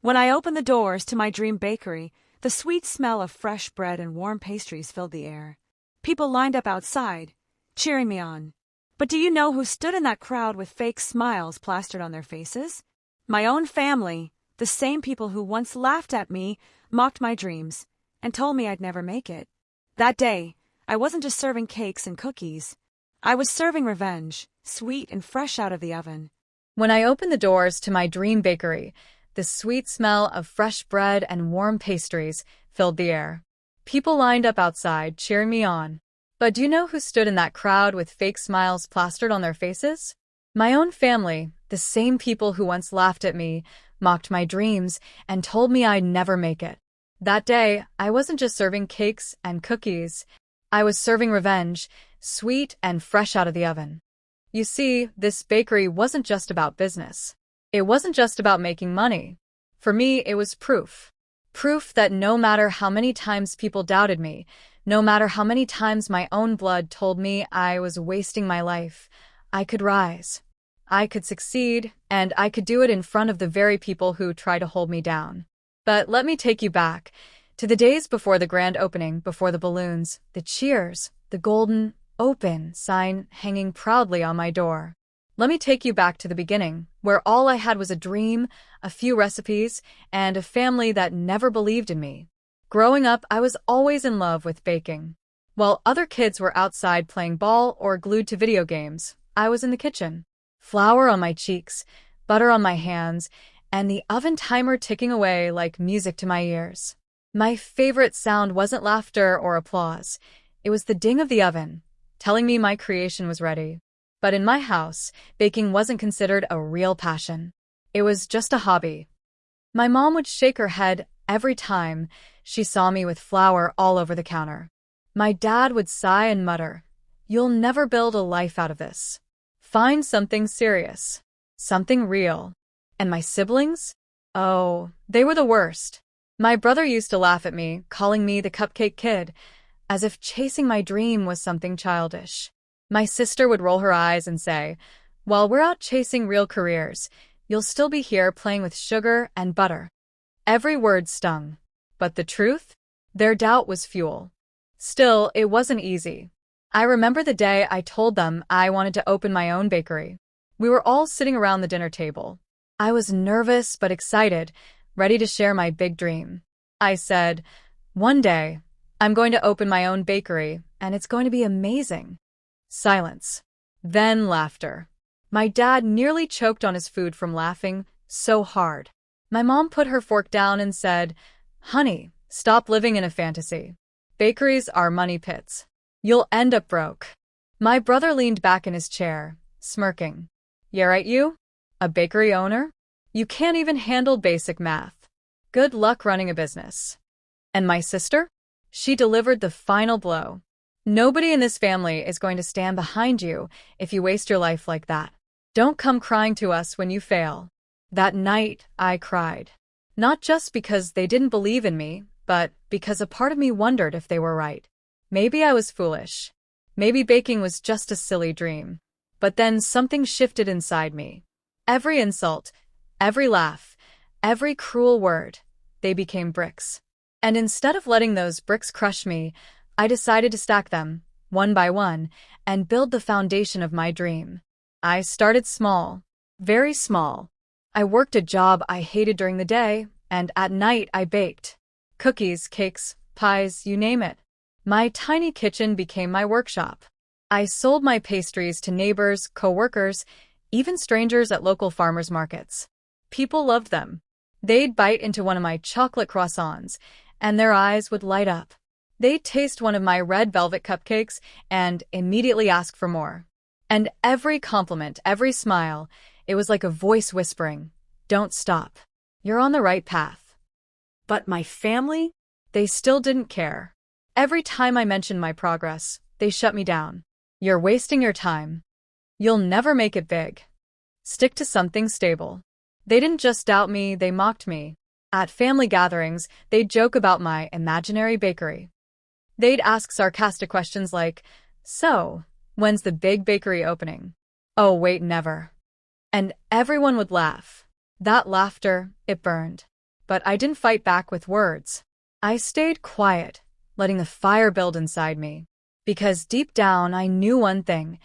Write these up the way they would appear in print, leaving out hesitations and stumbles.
When I opened the doors to my dream bakery, the sweet smell of fresh bread and warm pastries filled the air. People lined up outside, cheering me on. But do you know who stood in that crowd with fake smiles plastered on their faces? My own family, the same people who once laughed at me, mocked my dreams, and told me I'd never make it. That day, I wasn't just serving cakes and cookies. I was serving revenge, sweet and fresh out of the oven. When I opened the doors to my dream bakery, the sweet smell of fresh bread and warm pastries filled the air. People lined up outside, cheering me on. But do you know who stood in that crowd with fake smiles plastered on their faces? My own family, the same people who once laughed at me, mocked my dreams, and told me I'd never make it. That day, I wasn't just serving cakes and cookies. I was serving revenge, sweet and fresh out of the oven. You see, this bakery wasn't just about business. It wasn't just about making money. For me, it was proof. Proof that no matter how many times people doubted me, no matter how many times my own blood told me I was wasting my life, I could rise. I could succeed, and I could do it in front of the very people who try to hold me down. But let me take you back to the days before the grand opening, before the balloons, the cheers, the golden "Open" sign hanging proudly on my door. Let me take you back to the beginning, where all I had was a dream, a few recipes, and a family that never believed in me. Growing up, I was always in love with baking. While other kids were outside playing ball or glued to video games, I was in the kitchen. Flour on my cheeks, butter on my hands, and the oven timer ticking away like music to my ears. My favorite sound wasn't laughter or applause. It was the ding of the oven, telling me my creation was ready. But in my house, baking wasn't considered a real passion. It was just a hobby. My mom would shake her head every time she saw me with flour all over the counter. My dad would sigh and mutter, "You'll never build a life out of this. Find something serious, something real." And my siblings? Oh, they were the worst. My brother used to laugh at me, calling me the cupcake kid, as if chasing my dream was something childish. My sister would roll her eyes and say, "While we're out chasing real careers, you'll still be here playing with sugar and butter." Every word stung. But the truth? Their doubt was fuel. Still, it wasn't easy. I remember the day I told them I wanted to open my own bakery. We were all sitting around the dinner table. I was nervous but excited, ready to share my big dream. I said, "One day, I'm going to open my own bakery, and it's going to be amazing." Silence. Then laughter. My dad nearly choked on his food from laughing so hard. My mom put her fork down and said, "Honey, stop living in a fantasy. Bakeries are money pits. You'll end up broke." My brother leaned back in his chair, smirking. "Yeah, right, you? A bakery owner? You can't even handle basic math. Good luck running a business." And my sister? She delivered the final blow. "Nobody in this family is going to stand behind you if you waste your life like that. Don't come crying to us when you fail." That night, I cried. Not just because they didn't believe in me, but because a part of me wondered if they were right. Maybe I was foolish. Maybe baking was just a silly dream. But then something shifted inside me. Every insult, every laugh, every cruel word, they became bricks. And instead of letting those bricks crush me, I decided to stack them, one by one, and build the foundation of my dream. I started small, very small. I worked a job I hated during the day, and at night I baked. Cookies, cakes, pies, you name it. My tiny kitchen became my workshop. I sold my pastries to neighbors, coworkers, even strangers at local farmers markets. People loved them. They'd bite into one of my chocolate croissants, and their eyes would light up. They'd taste one of my red velvet cupcakes and immediately ask for more. And every compliment, every smile, it was like a voice whispering, "Don't stop. You're on the right path." But my family? They still didn't care. Every time I mentioned my progress, they shut me down. "You're wasting your time. You'll never make it big. Stick to something stable." They didn't just doubt me, they mocked me. At family gatherings, they'd joke about my imaginary bakery. They'd ask sarcastic questions like, "So, when's the big bakery opening?" "Oh, wait, never." And everyone would laugh. That laughter, it burned. But I didn't fight back with words. I stayed quiet, letting the fire build inside me. Because deep down, I knew one thing.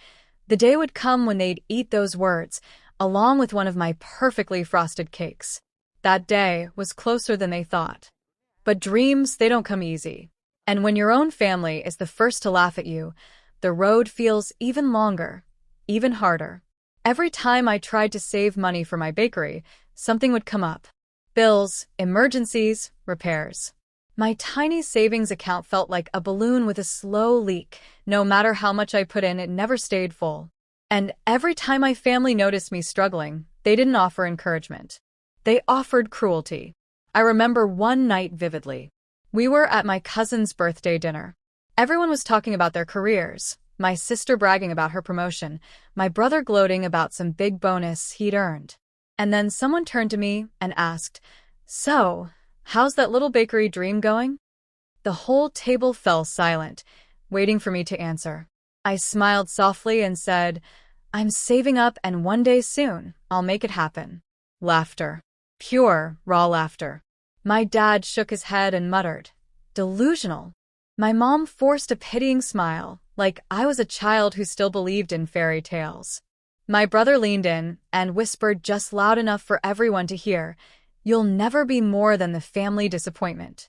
The day would come when they'd eat those words, along with one of my perfectly frosted cakes. That day was closer than they thought. But dreams, they don't come easy. And when your own family is the first to laugh at you, the road feels even longer, even harder. Every time I tried to save money for my bakery, something would come up. Bills, emergencies, repairs. My tiny savings account felt like a balloon with a slow leak. No matter how much I put in, it never stayed full. And every time my family noticed me struggling, they didn't offer encouragement. They offered cruelty. I remember one night vividly. We were at my cousin's birthday dinner. Everyone was talking about their careers, my sister bragging about her promotion, my brother gloating about some big bonus he'd earned. And then someone turned to me and asked, "So, how's that little bakery dream going?" The whole table fell silent, waiting for me to answer. I smiled softly and said, "I'm saving up and one day soon, I'll make it happen." Laughter. Pure, raw laughter. My dad shook his head and muttered, "Delusional." My mom forced a pitying smile, like I was a child who still believed in fairy tales. My brother leaned in and whispered just loud enough for everyone to hear, "You'll never be more than the family disappointment."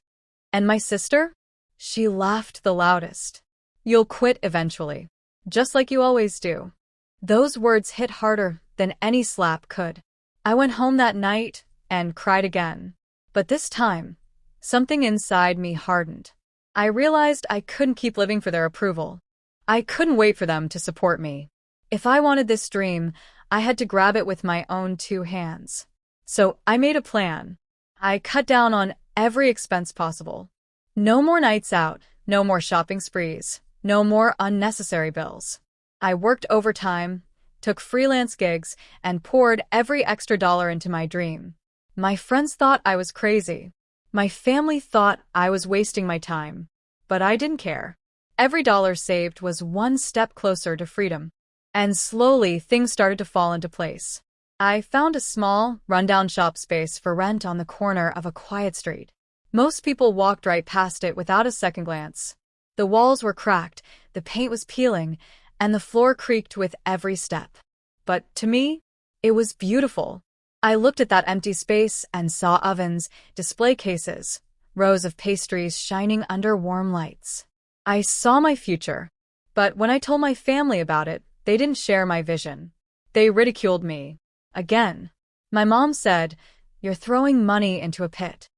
And my sister? She laughed the loudest. "You'll quit eventually. Just like you always do." Those words hit harder than any slap could. I went home that night and cried again. But this time, something inside me hardened. I realized I couldn't keep living for their approval. I couldn't wait for them to support me. If I wanted this dream, I had to grab it with my own two hands. So I made a plan. I cut down on every expense possible. No more nights out, no more shopping sprees, no more unnecessary bills. I worked overtime, took freelance gigs, and poured every extra dollar into my dream. My friends thought I was crazy. My family thought I was wasting my time. But I didn't care. Every dollar saved was one step closer to freedom. And slowly, things started to fall into place. I found a small, rundown shop space for rent on the corner of a quiet street. Most people walked right past it without a second glance. The walls were cracked, the paint was peeling, and the floor creaked with every step. But to me, it was beautiful. I looked at that empty space and saw ovens, display cases, rows of pastries shining under warm lights. I saw my future. But when I told my family about it, they didn't share my vision. They ridiculed me. Again. My mom said, "You're throwing money into a pit."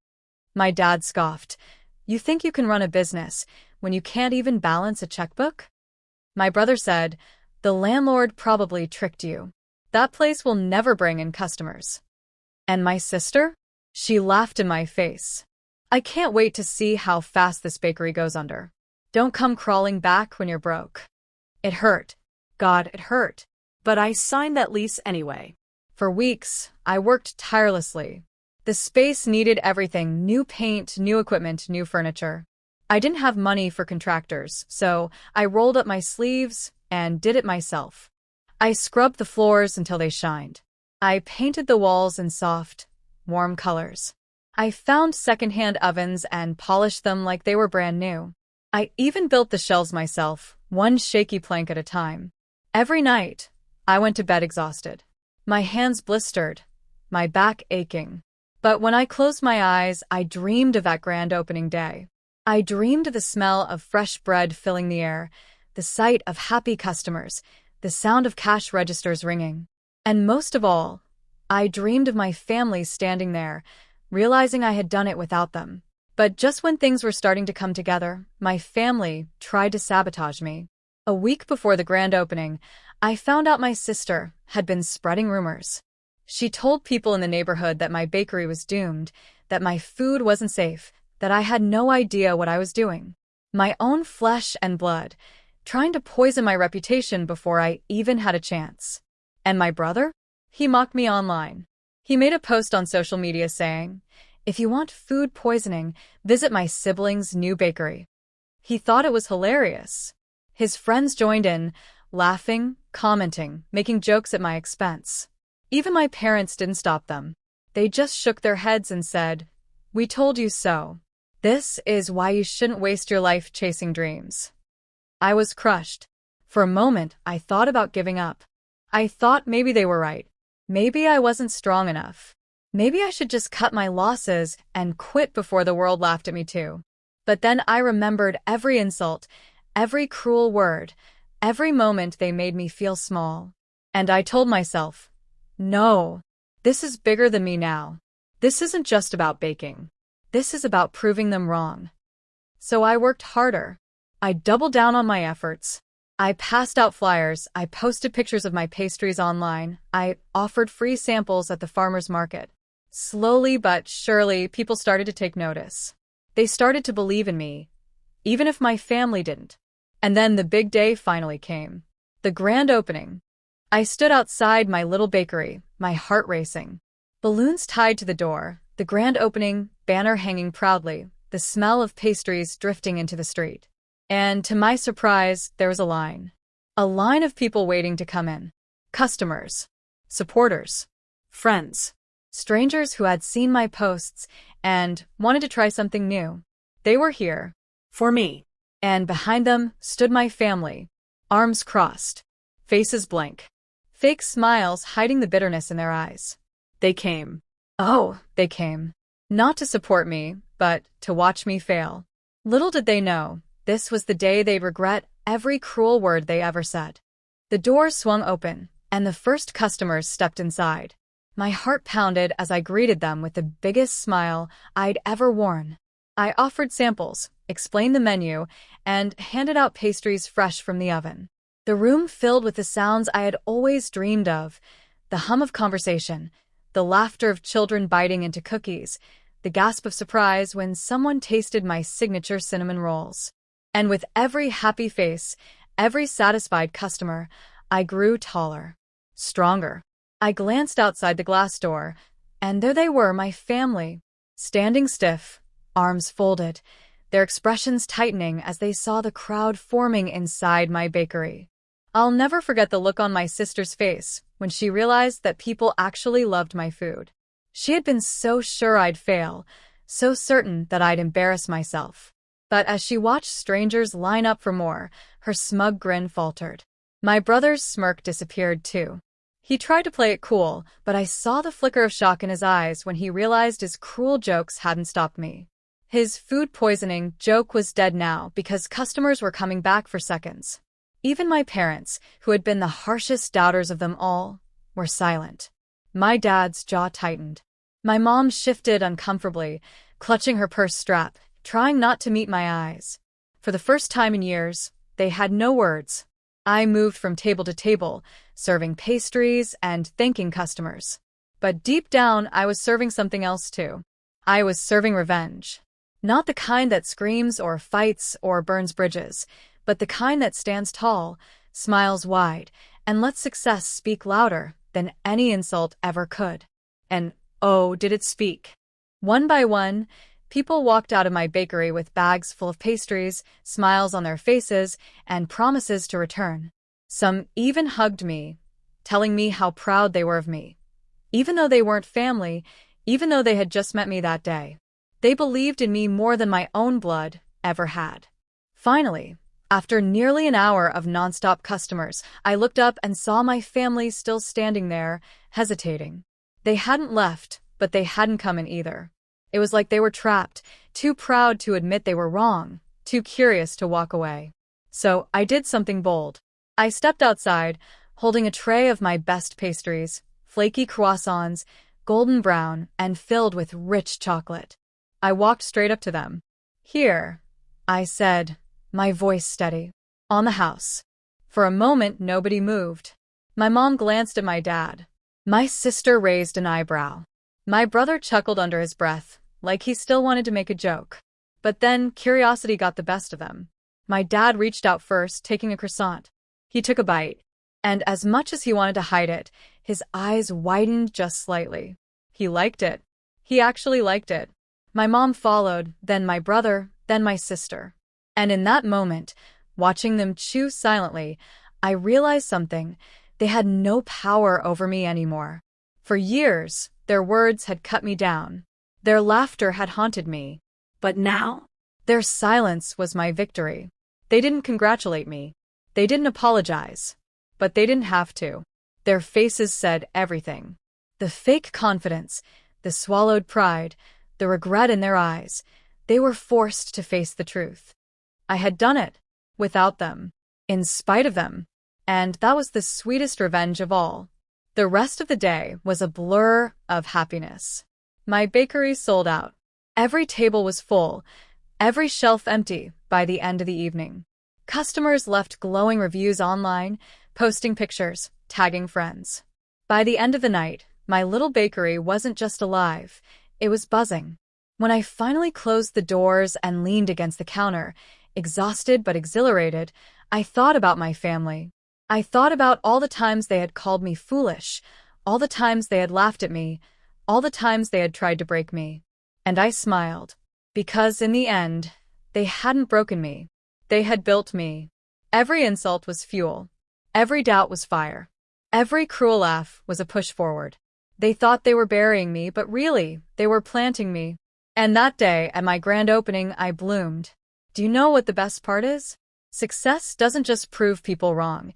My dad scoffed, "You think you can run a business when you can't even balance a checkbook?" My brother said, "The landlord probably tricked you. That place will never bring in customers." And my sister? She laughed in my face. "I can't wait to see how fast this bakery goes under. Don't come crawling back when you're broke." It hurt. God, it hurt. But I signed that lease anyway. For weeks, I worked tirelessly. The space needed everything: new paint, new equipment, new furniture. I didn't have money for contractors, so I rolled up my sleeves and did it myself. I scrubbed the floors until they shined. I painted the walls in soft, warm colors. I found secondhand ovens and polished them like they were brand new. I even built the shelves myself, one shaky plank at a time. Every night, I went to bed exhausted. My hands blistered, my back aching. But when I closed my eyes, I dreamed of that grand opening day. I dreamed of the smell of fresh bread filling the air, the sight of happy customers, the sound of cash registers ringing. And most of all, I dreamed of my family standing there, realizing I had done it without them. But just when things were starting to come together, my family tried to sabotage me. A week before the grand opening, I found out my sister had been spreading rumors. She told people in the neighborhood that my bakery was doomed, that my food wasn't safe, that I had no idea what I was doing. My own flesh and blood, trying to poison my reputation before I even had a chance. And my brother? He mocked me online. He made a post on social media saying, "If you want food poisoning, visit my siblings' new bakery." He thought it was hilarious. His friends joined in, laughing, commenting, making jokes at my expense. Even my parents didn't stop them. They just shook their heads and said, We told you so. This is why you shouldn't waste your life chasing dreams. I was crushed. For a moment, I thought about giving up. I thought maybe they were right. Maybe I wasn't strong enough. Maybe I should just cut my losses and quit before the world laughed at me too. But then I remembered every insult, every cruel word, every moment they made me feel small. And I told myself, no, this is bigger than me now. This isn't just about baking. This is about proving them wrong. So I worked harder. I doubled down on my efforts. I passed out flyers, I posted pictures of my pastries online, I offered free samples at the farmer's market. Slowly but surely, people started to take notice. They started to believe in me, even if my family didn't. And then the big day finally came. The grand opening. I stood outside my little bakery, my heart racing. Balloons tied to the door, the grand opening, banner hanging proudly, the smell of pastries drifting into the street. And to my surprise, there was a line. A line of people waiting to come in. Customers, supporters, friends, strangers who had seen my posts and wanted to try something new. They were here. For me. And behind them stood my family. Arms crossed. Faces blank. Fake smiles hiding the bitterness in their eyes. They came. Oh, they came. Not to support me, but to watch me fail. Little did they know, this was the day they'd regret every cruel word they ever said. The doors swung open, and the first customers stepped inside. My heart pounded as I greeted them with the biggest smile I'd ever worn. I offered samples, explained the menu, and handed out pastries fresh from the oven. The room filled with the sounds I had always dreamed of, the hum of conversation, the laughter of children biting into cookies, the gasp of surprise when someone tasted my signature cinnamon rolls. And with every happy face, every satisfied customer, I grew taller, stronger. I glanced outside the glass door, and there they were, my family, standing stiff, arms folded, their expressions tightening as they saw the crowd forming inside my bakery. I'll never forget the look on my sister's face when she realized that people actually loved my food. She had been so sure I'd fail, so certain that I'd embarrass myself. But as she watched strangers line up for more, her smug grin faltered. My brother's smirk disappeared too. He tried to play it cool, but I saw the flicker of shock in his eyes when he realized his cruel jokes hadn't stopped me. His food poisoning joke was dead now because customers were coming back for seconds. Even my parents, who had been the harshest doubters of them all, were silent. My dad's jaw tightened. My mom shifted uncomfortably, clutching her purse strap, trying not to meet my eyes. For the first time in years, they had no words. I moved from table to table, serving pastries and thanking customers. But deep down, I was serving something else too. I was serving revenge. Not the kind that screams or fights or burns bridges, but the kind that stands tall, smiles wide, and lets success speak louder than any insult ever could. And oh, did it speak. One by one, people walked out of my bakery with bags full of pastries, smiles on their faces, and promises to return. Some even hugged me, telling me how proud they were of me. Even though they weren't family, even though they had just met me that day. They believed in me more than my own blood ever had. Finally, after nearly an hour of nonstop customers, I looked up and saw my family still standing there, hesitating. They hadn't left, but they hadn't come in either. It was like they were trapped, too proud to admit they were wrong, too curious to walk away. So I did something bold. I stepped outside, holding a tray of my best pastries, flaky croissants, golden brown, and filled with rich chocolate. I walked straight up to them. "Here," I said, my voice steady. "On the house." For a moment, nobody moved. My mom glanced at my dad. My sister raised an eyebrow. My brother chuckled under his breath, like he still wanted to make a joke. But then curiosity got the best of them. My dad reached out first, taking a croissant. He took a bite, and as much as he wanted to hide it, his eyes widened just slightly. He liked it. He actually liked it. My mom followed, then my brother, then my sister. And in that moment, watching them chew silently, I realized something. They had no power over me anymore. For years, their words had cut me down. Their laughter had haunted me. But now, their silence was my victory. They didn't congratulate me. They didn't apologize. But they didn't have to. Their faces said everything. The fake confidence, the swallowed pride, the regret in their eyes, they were forced to face the truth. I had done it. Without them. In spite of them. And that was the sweetest revenge of all. The rest of the day was a blur of happiness. My bakery sold out. Every table was full, every shelf empty by the end of the evening. Customers left glowing reviews online, posting pictures, tagging friends. By the end of the night, my little bakery wasn't just alive, it was buzzing. When I finally closed the doors and leaned against the counter, exhausted but exhilarated, I thought about my family. I thought about all the times they had called me foolish, all the times they had laughed at me, all the times they had tried to break me. And I smiled. Because in the end, they hadn't broken me. They had built me. Every insult was fuel. Every doubt was fire. Every cruel laugh was a push forward. They thought they were burying me, but really, they were planting me. And that day, at my grand opening, I bloomed. Do you know what the best part is? Success doesn't just prove people wrong.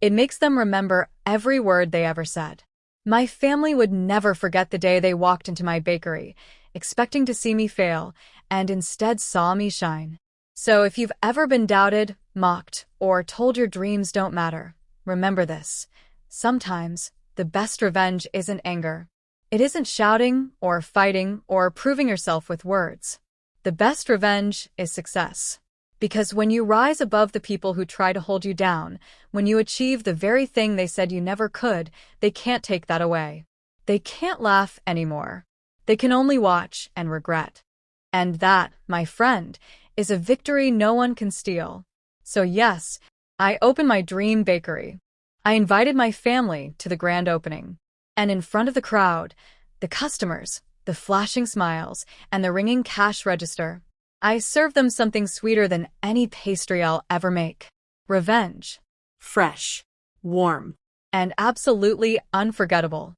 It makes them remember every word they ever said. My family would never forget the day they walked into my bakery, expecting to see me fail, and instead saw me shine. So if you've ever been doubted, mocked, or told your dreams don't matter, remember this. Sometimes, the best revenge isn't anger. It isn't shouting, or fighting, or proving yourself with words. The best revenge is success. Because when you rise above the people who try to hold you down, when you achieve the very thing they said you never could, they can't take that away. They can't laugh anymore. They can only watch and regret. And that, my friend, is a victory no one can steal. So yes, I opened my dream bakery. I invited my family to the grand opening. And in front of the crowd, the customers, the flashing smiles, and the ringing cash register, I served them something sweeter than any pastry I'll ever make. Revenge. Fresh, warm, and absolutely unforgettable.